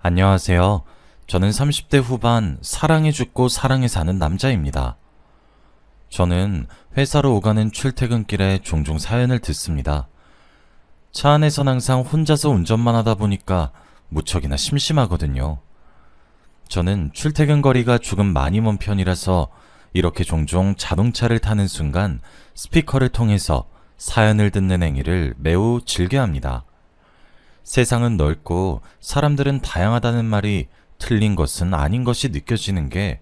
안녕하세요. 저는 30대 후반 사랑에 죽고 사랑에 사는 남자입니다. 저는 회사로 오가는 출퇴근길에 종종 사연을 듣습니다. 차 안에선 항상 혼자서 운전만 하다 보니까 무척이나 심심하거든요. 저는 출퇴근 거리가 조금 많이 먼 편이라서 이렇게 종종 자동차를 타는 순간 스피커를 통해서 사연을 듣는 행위를 매우 즐겨합니다. 세상은 넓고 사람들은 다양하다는 말이 틀린 것은 아닌 것이 느껴지는 게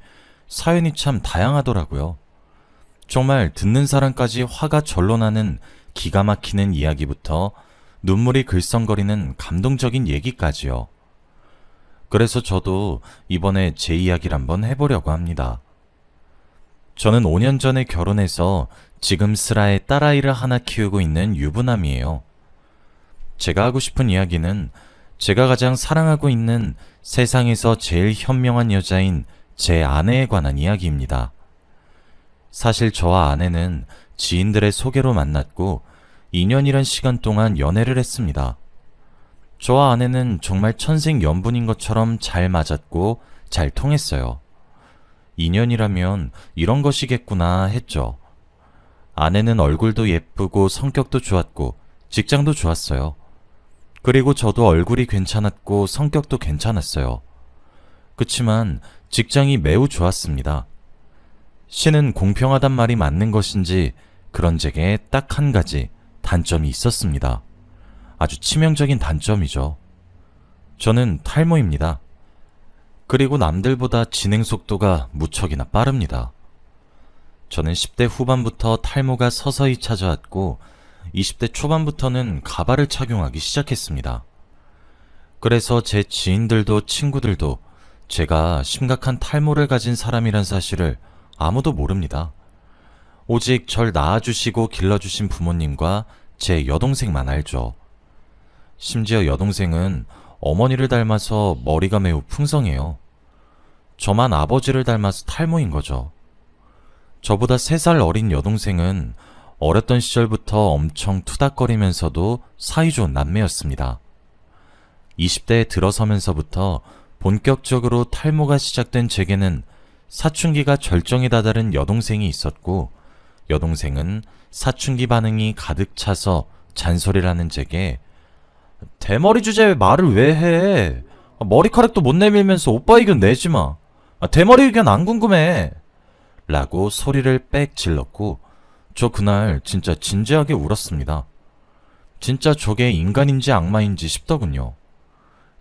사연이 참 다양하더라고요. 정말 듣는 사람까지 화가 절로 나는 기가 막히는 이야기부터 눈물이 글썽거리는 감동적인 얘기까지요. 그래서 저도 이번에 제 이야기를 한번 해보려고 합니다. 저는 5년 전에 결혼해서 지금 슬하에 딸아이를 하나 키우고 있는 유부남이에요. 제가 하고 싶은 이야기는 제가 가장 사랑하고 있는 세상에서 제일 현명한 여자인 제 아내에 관한 이야기입니다. 사실 저와 아내는 지인들의 소개로 만났고 2년이란 시간 동안 연애를 했습니다. 저와 아내는 정말 천생연분인 것처럼 잘 맞았고 잘 통했어요. 2년이라면 이런 것이겠구나 했죠. 아내는 얼굴도 예쁘고 성격도 좋았고 직장도 좋았어요. 그리고 저도 얼굴이 괜찮았고 성격도 괜찮았어요. 그치만 직장이 매우 좋았습니다. 신은 공평하단 말이 맞는 것인지 그런 제게 딱 한 가지 단점이 있었습니다. 아주 치명적인 단점이죠. 저는 탈모입니다. 그리고 남들보다 진행 속도가 무척이나 빠릅니다. 저는 10대 후반부터 탈모가 서서히 찾아왔고 20대 초반부터는 가발을 착용하기 시작했습니다. 그래서 제 지인들도 친구들도 제가 심각한 탈모를 가진 사람이란 사실을 아무도 모릅니다. 오직 절 낳아주시고 길러주신 부모님과 제 여동생만 알죠. 심지어 여동생은 어머니를 닮아서 머리가 매우 풍성해요. 저만 아버지를 닮아서 탈모인 거죠. 저보다 3살 어린 여동생은 어렸던 시절부터 엄청 투닥거리면서도 사이좋은 남매였습니다. 20대에 들어서면서부터 본격적으로 탈모가 시작된 제게는 사춘기가 절정에 다다른 여동생이 있었고, 여동생은 사춘기 반응이 가득 차서 잔소리를 하는 제게 대머리 주제에 말을 왜 해? 머리카락도 못 내밀면서 오빠 의견 내지 마. 대머리 의견 안 궁금해. 라고 소리를 빽 질렀고, 저 그날 진짜 진지하게 울었습니다. 진짜 저게 인간인지 악마인지 싶더군요.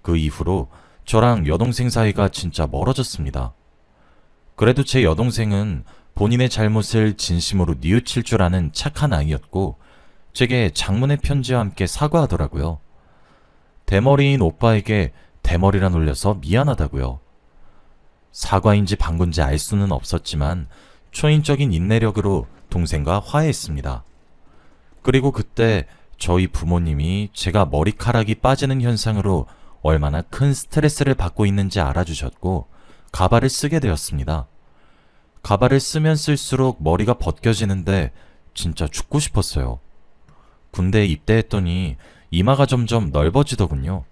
그 이후로 저랑 여동생 사이가 진짜 멀어졌습니다. 그래도 제 여동생은 본인의 잘못을 진심으로 뉘우칠 줄 아는 착한 아이였고 제게 장문의 편지와 함께 사과하더라고요. 대머리인 오빠에게 대머리라 놀려서 미안하다고요. 사과인지 방구인지 알 수는 없었지만 초인적인 인내력으로 동생과 화해했습니다. 그리고 그때 저희 부모님이 제가 머리카락이 빠지는 현상으로 얼마나 큰 스트레스를 받고 있는지 알아주셨고 가발을 쓰게 되었습니다. 가발을 쓰면 쓸수록 머리가 벗겨지는데 진짜 죽고 싶었어요. 군대에 입대했더니 이마가 점점 넓어지더군요.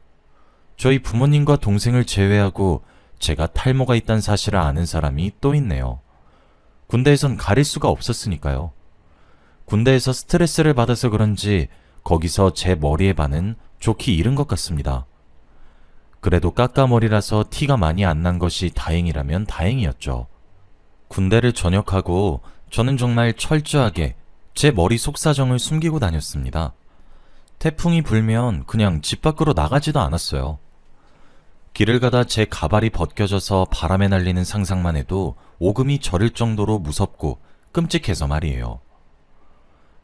저희 부모님과 동생을 제외하고 제가 탈모가 있다는 사실을 아는 사람이 또 있네요. 군대에선 가릴 수가 없었으니까요. 군대에서 스트레스를 받아서 그런지 거기서 제 머리의 반은 좋게 잃은 것 같습니다. 그래도 까까머리라서 티가 많이 안 난 것이 다행이라면 다행이었죠. 군대를 전역하고 저는 정말 철저하게 제 머리 속사정을 숨기고 다녔습니다. 태풍이 불면 그냥 집 밖으로 나가지도 않았어요. 길을 가다 제 가발이 벗겨져서 바람에 날리는 상상만 해도 오금이 저릴 정도로 무섭고 끔찍해서 말이에요.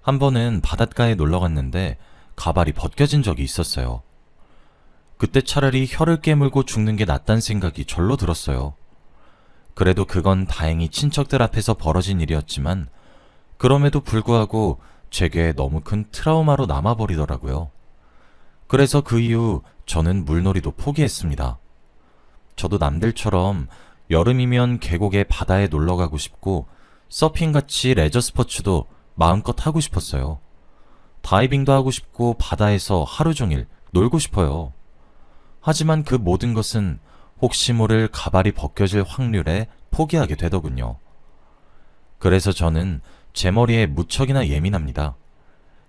한 번은 바닷가에 놀러 갔는데 가발이 벗겨진 적이 있었어요. 그때 차라리 혀를 깨물고 죽는 게 낫단 생각이 절로 들었어요. 그래도 그건 다행히 친척들 앞에서 벌어진 일이었지만 그럼에도 불구하고 제게 너무 큰 트라우마로 남아버리더라고요. 그래서 그 이후 저는 물놀이도 포기했습니다. 저도 남들처럼 여름이면 계곡에 바다에 놀러가고 싶고 서핑같이 레저 스포츠도 마음껏 하고 싶었어요. 다이빙도 하고 싶고 바다에서 하루 종일 놀고 싶어요. 하지만 그 모든 것은 혹시 모를 가발이 벗겨질 확률에 포기하게 되더군요. 그래서 저는 제 머리에 무척이나 예민합니다.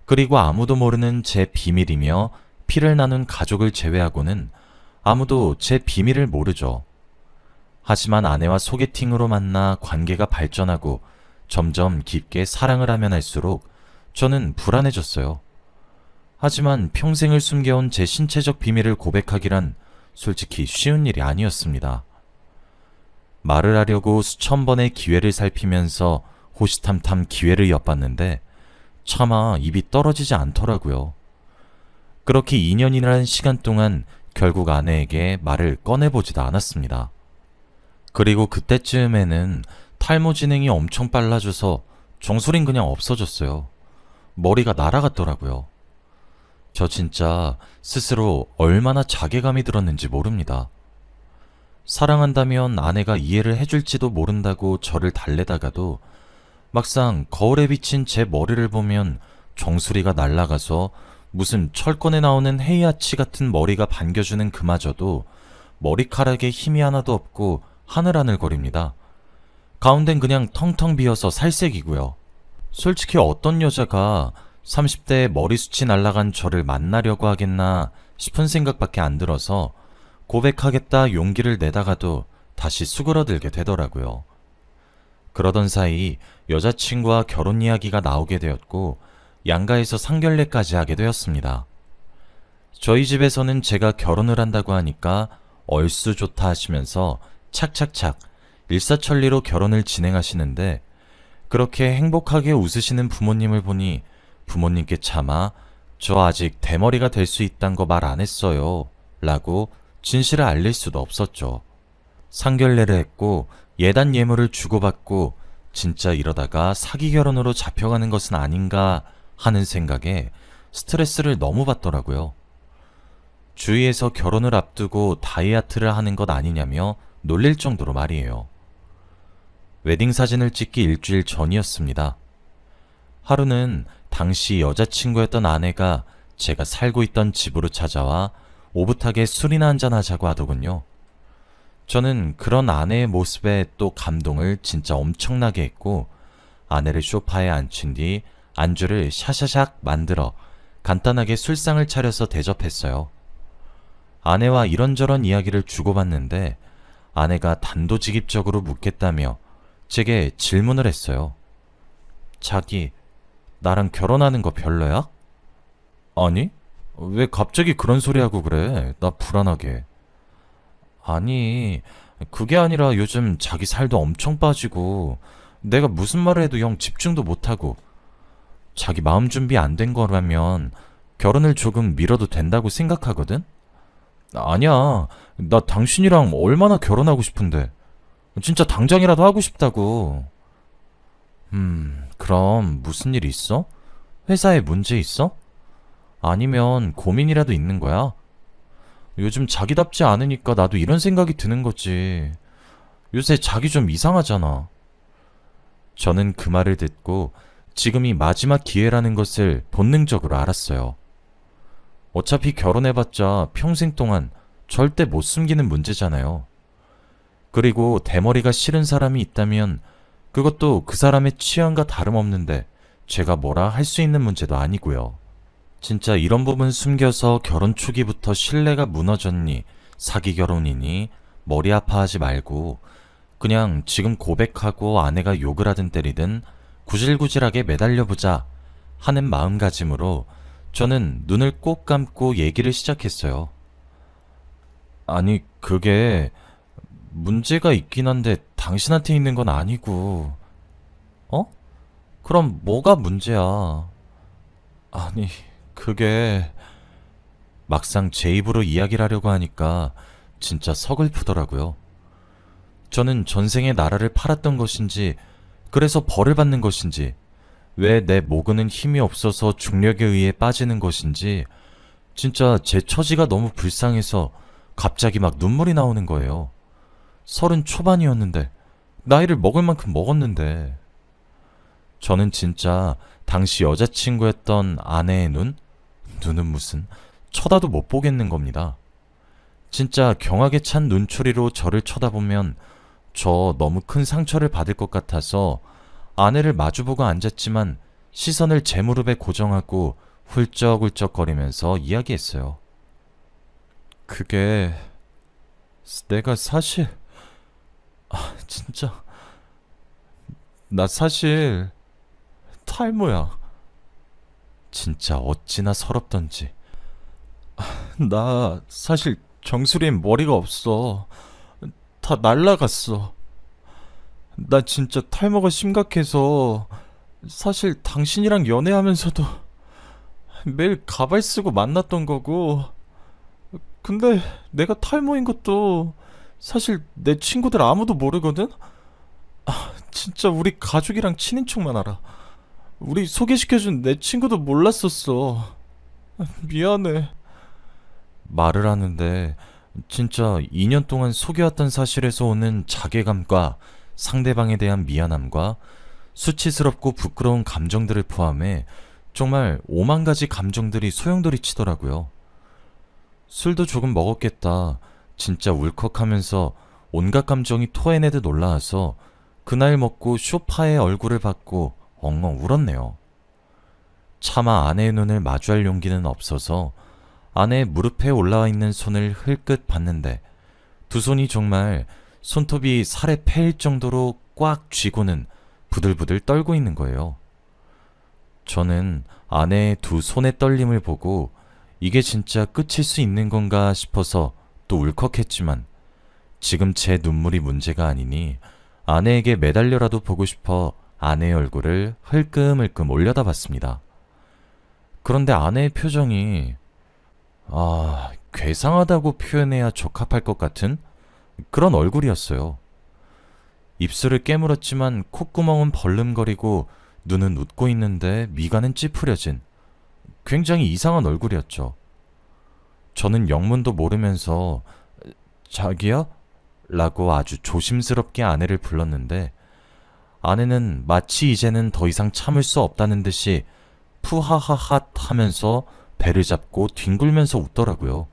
그리고 아무도 모르는 제 비밀이며 피를 나눈 가족을 제외하고는 아무도 제 비밀을 모르죠. 하지만 아내와 소개팅으로 만나 관계가 발전하고 점점 깊게 사랑을 하면 할수록 저는 불안해졌어요. 하지만 평생을 숨겨온 제 신체적 비밀을 고백하기란 솔직히 쉬운 일이 아니었습니다. 말을 하려고 수천 번의 기회를 살피면서 호시탐탐 기회를 엿봤는데 차마 입이 떨어지지 않더라고요. 그렇게 2년이라는 시간 동안 결국 아내에게 말을 꺼내보지도 않았습니다. 그리고 그때쯤에는 탈모 진행이 엄청 빨라져서 정수리는 그냥 없어졌어요. 머리가 날아갔더라고요. 저 진짜 스스로 얼마나 자괴감이 들었는지 모릅니다. 사랑한다면 아내가 이해를 해줄지도 모른다고 저를 달래다가도 막상 거울에 비친 제 머리를 보면 정수리가 날아가서 무슨 철권에 나오는 헤이아치 같은 머리가 반겨주는 그마저도 머리카락에 힘이 하나도 없고 하늘하늘거립니다. 가운데는 그냥 텅텅 비어서 살색이고요. 솔직히 어떤 여자가 30대에 머리숱이 날아간 저를 만나려고 하겠나 싶은 생각밖에 안 들어서 고백하겠다 용기를 내다가도 다시 수그러들게 되더라고요. 그러던 사이 여자친구와 결혼 이야기가 나오게 되었고 양가에서 상견례까지 하게 되었습니다. 저희 집에서는 제가 결혼을 한다고 하니까 얼쑤 좋다 하시면서 착착착 일사천리로 결혼을 진행하시는데 그렇게 행복하게 웃으시는 부모님을 보니 부모님께 차마 저 아직 대머리가 될 수 있단 거 말 안 했어요 라고 진실을 알릴 수도 없었죠. 상견례를 했고 예단 예물을 주고받고 진짜 이러다가 사기 결혼으로 잡혀가는 것은 아닌가 하는 생각에 스트레스를 너무 받더라고요. 주위에서 결혼을 앞두고 다이어트를 하는 것 아니냐며 놀릴 정도로 말이에요. 웨딩 사진을 찍기 일주일 전이었습니다. 하루는 당시 여자친구였던 아내가 제가 살고 있던 집으로 찾아와 오붓하게 술이나 한잔 하자고 하더군요. 저는 그런 아내의 모습에 또 감동을 진짜 엄청나게 했고 아내를 소파에 앉힌 뒤 안주를 샤샤샥 만들어 간단하게 술상을 차려서 대접했어요. 아내와 이런저런 이야기를 주고받는데 아내가 단도직입적으로 묻겠다며 제게 질문을 했어요. 자기, 나랑 결혼하는 거 별로야? 아니, 왜 갑자기 그런 소리 하고 그래? 나 불안하게. 아니, 그게 아니라 요즘 자기 살도 엄청 빠지고 내가 무슨 말을 해도 영 집중도 못하고 자기 마음 준비 안 된 거라면 결혼을 조금 미뤄도 된다고 생각하거든? 아니야, 나 당신이랑 얼마나 결혼하고 싶은데 진짜 당장이라도 하고 싶다고. 그럼 무슨 일 있어? 회사에 문제 있어? 아니면 고민이라도 있는 거야? 요즘 자기답지 않으니까 나도 이런 생각이 드는 거지. 요새 자기 좀 이상하잖아. 저는 그 말을 듣고 지금이 마지막 기회라는 것을 본능적으로 알았어요. 어차피 결혼해봤자 평생 동안 절대 못 숨기는 문제잖아요. 그리고 대머리가 싫은 사람이 있다면 그것도 그 사람의 취향과 다름없는데 제가 뭐라 할 수 있는 문제도 아니고요. 진짜 이런 부분 숨겨서 결혼 초기부터 신뢰가 무너졌니, 사기 결혼이니, 머리 아파하지 말고 그냥 지금 고백하고 아내가 욕을 하든 때리든 구질구질하게 매달려보자 하는 마음가짐으로 저는 눈을 꼭 감고 얘기를 시작했어요. 아니, 그게 문제가 있긴 한데 당신한테 있는 건 아니고. 어? 그럼 뭐가 문제야? 아니, 그게 막상 제 입으로 이야기를 하려고 하니까 진짜 서글프더라고요. 저는 전생에 나라를 팔았던 것인지 그래서 벌을 받는 것인지 왜 내 모근은 힘이 없어서 중력에 의해 빠지는 것인지 진짜 제 처지가 너무 불쌍해서 갑자기 막 눈물이 나오는 거예요. 30 초반이었는데 나이를 먹을 만큼 먹었는데. 저는 진짜 당시 여자친구였던 아내의 눈은 무슨 쳐다도 못 보겠는 겁니다. 진짜 경악에 찬 눈초리로 저를 쳐다보면 저 너무 큰 상처를 받을 것 같아서 아내를 마주보고 앉았지만 시선을 제 무릎에 고정하고 훌쩍훌쩍거리면서 이야기했어요. 그게 내가 사실 진짜 나 사실 탈모야. 진짜 어찌나 서럽던지. 나 사실 정수리엔 머리가 없어. 다 날라갔어. 나 진짜 탈모가 심각해서 사실 당신이랑 연애하면서도 매일 가발 쓰고 만났던 거고, 근데 내가 탈모인 것도 사실 내 친구들 아무도 모르거든? 진짜 우리 가족이랑 친인척만 알아. 우리 소개시켜준 내 친구도 몰랐었어. 미안해. 말을 하는데 진짜 2년 동안 속여왔던 사실에서 오는 자괴감과 상대방에 대한 미안함과 수치스럽고 부끄러운 감정들을 포함해 정말 5만 가지 감정들이 소용돌이 치더라고요. 술도 조금 먹었겠다. 진짜 울컥하면서 온갖 감정이 토해내듯 올라와서 그날 먹고 쇼파에 얼굴을 받고 엉엉 울었네요. 차마 아내의 눈을 마주할 용기는 없어서 아내의 무릎에 올라와 있는 손을 흘끗 봤는데 두 손이 정말 손톱이 살에 패일 정도로 꽉 쥐고는 부들부들 떨고 있는 거예요. 저는 아내의 두 손의 떨림을 보고 이게 진짜 끝일 수 있는 건가 싶어서 또 울컥했지만 지금 제 눈물이 문제가 아니니 아내에게 매달려라도 보고 싶어 아내의 얼굴을 흘끔흘끔 올려다봤습니다. 그런데 아내의 표정이 괴상하다고 표현해야 적합할 것 같은 그런 얼굴이었어요. 입술을 깨물었지만 콧구멍은 벌름거리고 눈은 웃고 있는데 미간은 찌푸려진 굉장히 이상한 얼굴이었죠. 저는 영문도 모르면서 자기야? 라고 아주 조심스럽게 아내를 불렀는데 아내는 마치 이제는 더 이상 참을 수 없다는 듯이 푸하하핫 하면서 배를 잡고 뒹굴면서 웃더라고요.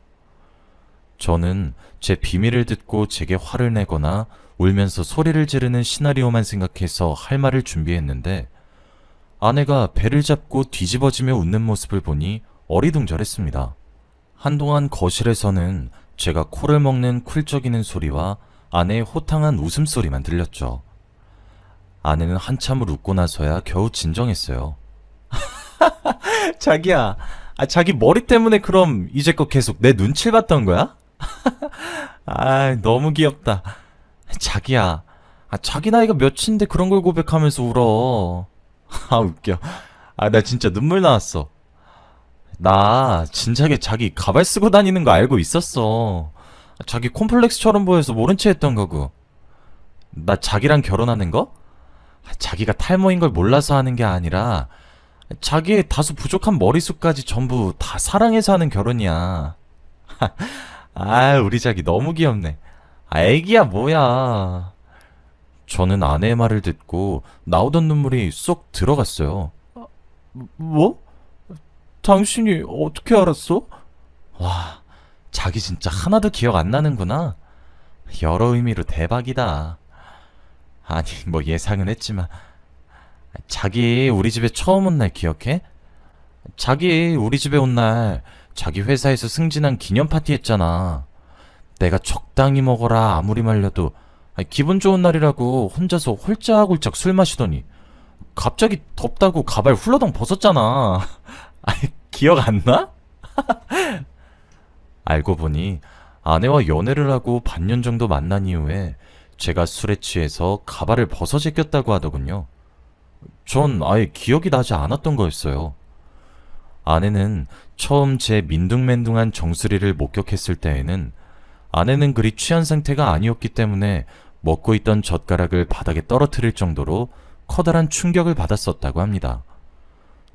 저는 제 비밀을 듣고 제게 화를 내거나 울면서 소리를 지르는 시나리오만 생각해서 할 말을 준비했는데 아내가 배를 잡고 뒤집어지며 웃는 모습을 보니 어리둥절했습니다. 한동안 거실에서는 제가 코를 먹는 쿨쩍이는 소리와 아내의 호탕한 웃음소리만 들렸죠. 아내는 한참을 웃고 나서야 겨우 진정했어요. 자기야, 자기 머리 때문에 그럼 이제껏 계속 내 눈치를 봤던 거야? 너무 귀엽다. 자기야, 자기 나이가 몇인데 그런 걸 고백하면서 울어. 웃겨. 나 진짜 눈물 나왔어. 나 진작에 자기 가발 쓰고 다니는 거 알고 있었어. 자기 콤플렉스처럼 보여서 모른 채 했던 거고. 나 자기랑 결혼하는 거? 자기가 탈모인 걸 몰라서 하는 게 아니라 자기의 다소 부족한 머리숱까지 전부 다 사랑해서 하는 결혼이야. 우리 자기 너무 귀엽네. 애기야 뭐야. 저는 아내의 말을 듣고 나오던 눈물이 쏙 들어갔어요. 뭐? 당신이 어떻게 알았어? 와, 자기 진짜 하나도 기억 안 나는구나. 여러 의미로 대박이다. 아니, 뭐 예상은 했지만. 자기 우리 집에 처음 온 날 기억해? 자기 우리 집에 온 날 자기 회사에서 승진한 기념 파티 했잖아. 내가 적당히 먹어라 아무리 말려도 기분 좋은 날이라고 혼자서 홀짝홀짝 술 마시더니 갑자기 덥다고 가발 훌러덩 벗었잖아. 기억 안 나? 알고 보니 아내와 연애를 하고 반년 정도 만난 이후에 제가 술에 취해서 가발을 벗어 제꼈다고 하더군요. 전 아예 기억이 나지 않았던 거였어요. 아내는 처음 제 민둥맨둥한 정수리를 목격했을 때에는 아내는 그리 취한 상태가 아니었기 때문에 먹고 있던 젓가락을 바닥에 떨어뜨릴 정도로 커다란 충격을 받았었다고 합니다.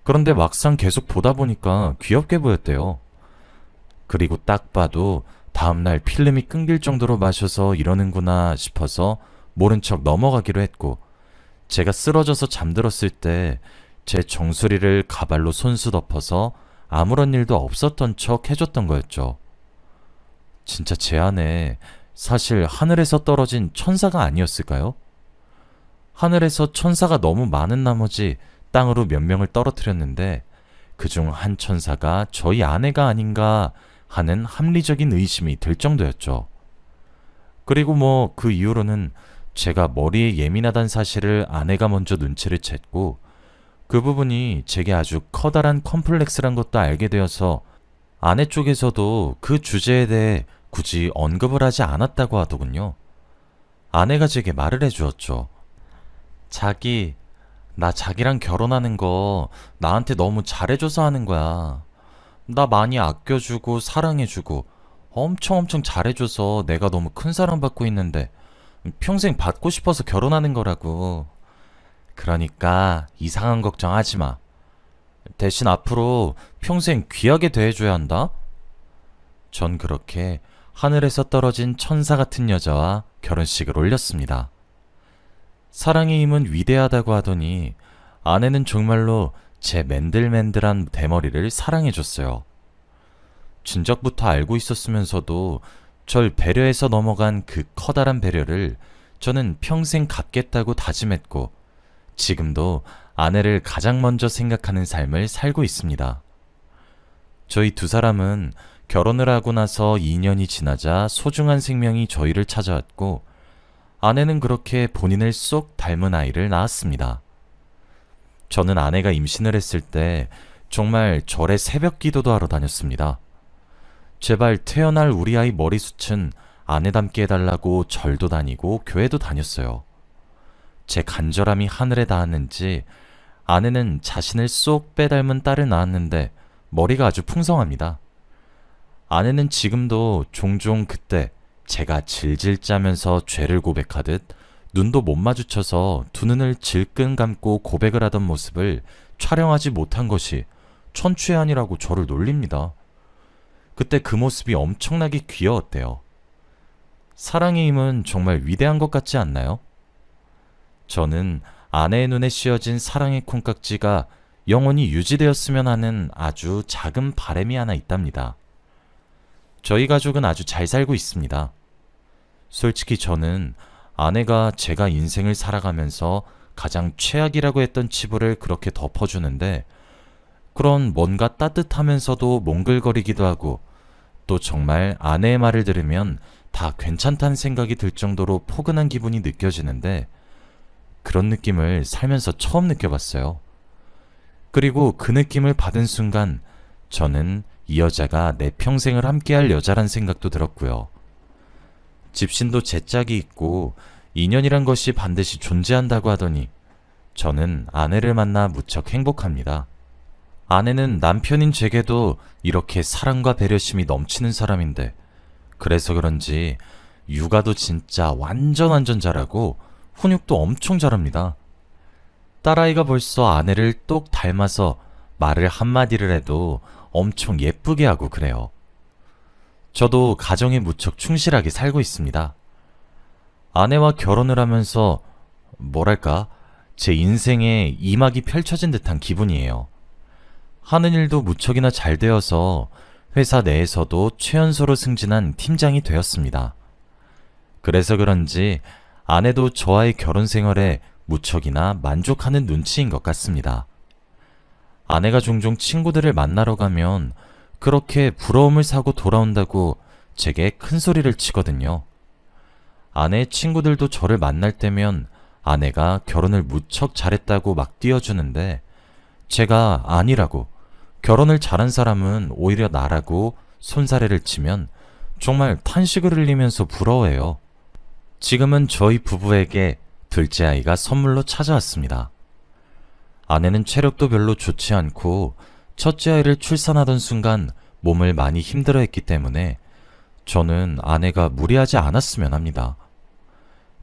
그런데 막상 계속 보다 보니까 귀엽게 보였대요. 그리고 딱 봐도 다음날 필름이 끊길 정도로 마셔서 이러는구나 싶어서 모른 척 넘어가기로 했고 제가 쓰러져서 잠들었을 때 제 정수리를 가발로 손수 덮어서 아무런 일도 없었던 척 해줬던 거였죠. 진짜 제 아내 사실 하늘에서 떨어진 천사가 아니었을까요? 하늘에서 천사가 너무 많은 나머지 땅으로 몇 명을 떨어뜨렸는데 그중 한 천사가 저희 아내가 아닌가 하는 합리적인 의심이 들 정도였죠. 그리고 그 이후로는 제가 머리에 예민하다는 사실을 아내가 먼저 눈치를 챘고 그 부분이 제게 아주 커다란 컴플렉스란 것도 알게 되어서 아내 쪽에서도 그 주제에 대해 굳이 언급을 하지 않았다고 하더군요. 아내가 제게 말을 해주었죠. 자기, 나 자기랑 결혼하는 거 나한테 너무 잘해줘서 하는 거야. 나 많이 아껴주고 사랑해주고 엄청 잘해줘서 내가 너무 큰 사랑받고 있는데 평생 받고 싶어서 결혼하는 거라고. 그러니까 이상한 걱정하지 마. 대신 앞으로 평생 귀하게 대해줘야 한다? 전 그렇게 하늘에서 떨어진 천사 같은 여자와 결혼식을 올렸습니다. 사랑의 힘은 위대하다고 하더니 아내는 정말로 제 맨들맨들한 대머리를 사랑해줬어요. 진작부터 알고 있었으면서도 절 배려해서 넘어간 그 커다란 배려를 저는 평생 갚겠다고 다짐했고 지금도 아내를 가장 먼저 생각하는 삶을 살고 있습니다. 저희 두 사람은 결혼을 하고 나서 2년이 지나자 소중한 생명이 저희를 찾아왔고 아내는 그렇게 본인을 쏙 닮은 아이를 낳았습니다. 저는 아내가 임신을 했을 때 정말 절에 새벽 기도도 하러 다녔습니다. 제발 태어날 우리 아이 머리숱은 아내 닮게 해달라고 절도 다니고 교회도 다녔어요. 제 간절함이 하늘에 닿았는지 아내는 자신을 쏙 빼닮은 딸을 낳았는데 머리가 아주 풍성합니다. 아내는 지금도 종종 그때 제가 질질 짜면서 죄를 고백하듯 눈도 못 마주쳐서 두 눈을 질끈 감고 고백을 하던 모습을 촬영하지 못한 것이 천추의 아니라고 저를 놀립니다. 그때 그 모습이 엄청나게 귀여웠대요. 사랑의 힘은 정말 위대한 것 같지 않나요? 저는 아내의 눈에 씌어진 사랑의 콩깍지가 영원히 유지되었으면 하는 아주 작은 바람이 하나 있답니다. 저희 가족은 아주 잘 살고 있습니다. 솔직히 저는 아내가 제가 인생을 살아가면서 가장 최악이라고 했던 치부를 그렇게 덮어주는데 그런 뭔가 따뜻하면서도 몽글거리기도 하고 또 정말 아내의 말을 들으면 다 괜찮다는 생각이 들 정도로 포근한 기분이 느껴지는데 그런 느낌을 살면서 처음 느껴봤어요. 그리고 그 느낌을 받은 순간 저는 이 여자가 내 평생을 함께할 여자란 생각도 들었고요. 집신도 제 짝이 있고 인연이란 것이 반드시 존재한다고 하더니 저는 아내를 만나 무척 행복합니다. 아내는 남편인 제게도 이렇게 사랑과 배려심이 넘치는 사람인데 그래서 그런지 육아도 진짜 완전 잘하고 훈육도 엄청 잘합니다. 딸아이가 벌써 아내를 똑 닮아서 말을 한마디를 해도 엄청 예쁘게 하고 그래요. 저도 가정에 무척 충실하게 살고 있습니다. 아내와 결혼을 하면서 뭐랄까 제 인생에 이막이 펼쳐진 듯한 기분이에요. 하는 일도 무척이나 잘 되어서 회사 내에서도 최연소로 승진한 팀장이 되었습니다. 그래서 그런지 아내도 저와의 결혼 생활에 무척이나 만족하는 눈치인 것 같습니다. 아내가 종종 친구들을 만나러 가면 그렇게 부러움을 사고 돌아온다고 제게 큰 소리를 치거든요. 아내의 친구들도 저를 만날 때면 아내가 결혼을 무척 잘했다고 막 띄워주는데 제가 아니라고 결혼을 잘한 사람은 오히려 나라고 손사래를 치면 정말 탄식을 흘리면서 부러워해요. 지금은 저희 부부에게 둘째 아이가 선물로 찾아왔습니다. 아내는 체력도 별로 좋지 않고 첫째 아이를 출산하던 순간 몸을 많이 힘들어했기 때문에 저는 아내가 무리하지 않았으면 합니다.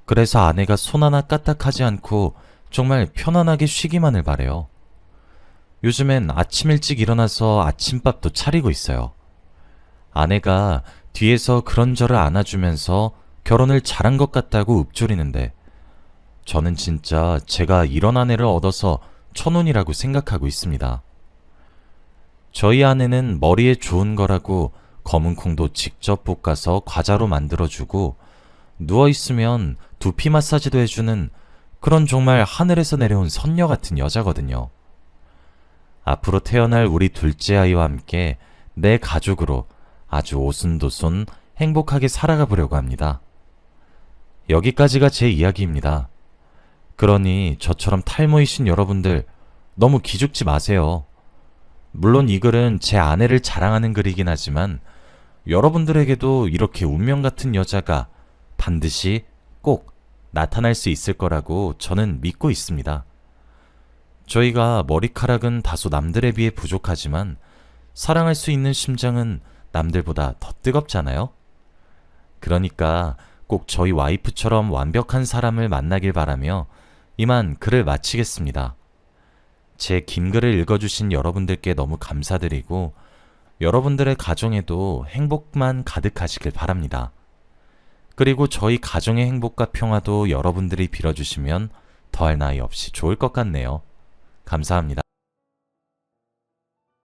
그래서 아내가 손 하나 까딱하지 않고 정말 편안하게 쉬기만을 바래요. 요즘엔 아침 일찍 일어나서 아침밥도 차리고 있어요. 아내가 뒤에서 그런저를 안아주면서 결혼을 잘한 것 같다고 읊조리는데 저는 진짜 제가 이런 아내를 얻어서 천운이라고 생각하고 있습니다. 저희 아내는 머리에 좋은 거라고 검은 콩도 직접 볶아서 과자로 만들어주고 누워있으면 두피 마사지도 해주는 그런 정말 하늘에서 내려온 선녀 같은 여자거든요. 앞으로 태어날 우리 둘째 아이와 함께 내 가족으로 아주 오순도순 행복하게 살아가 보려고 합니다. 여기까지가 제 이야기입니다. 그러니 저처럼 탈모이신 여러분들 너무 기죽지 마세요. 물론 이 글은 제 아내를 자랑하는 글이긴 하지만 여러분들에게도 이렇게 운명 같은 여자가 반드시 꼭 나타날 수 있을 거라고 저는 믿고 있습니다. 저희가 머리카락은 다소 남들에 비해 부족하지만 사랑할 수 있는 심장은 남들보다 더 뜨겁잖아요? 그러니까 꼭 저희 와이프처럼 완벽한 사람을 만나길 바라며 이만 글을 마치겠습니다. 제 긴 글을 읽어주신 여러분들께 너무 감사드리고 여러분들의 가정에도 행복만 가득하시길 바랍니다. 그리고 저희 가정의 행복과 평화도 여러분들이 빌어주시면 더할 나위 없이 좋을 것 같네요. 감사합니다.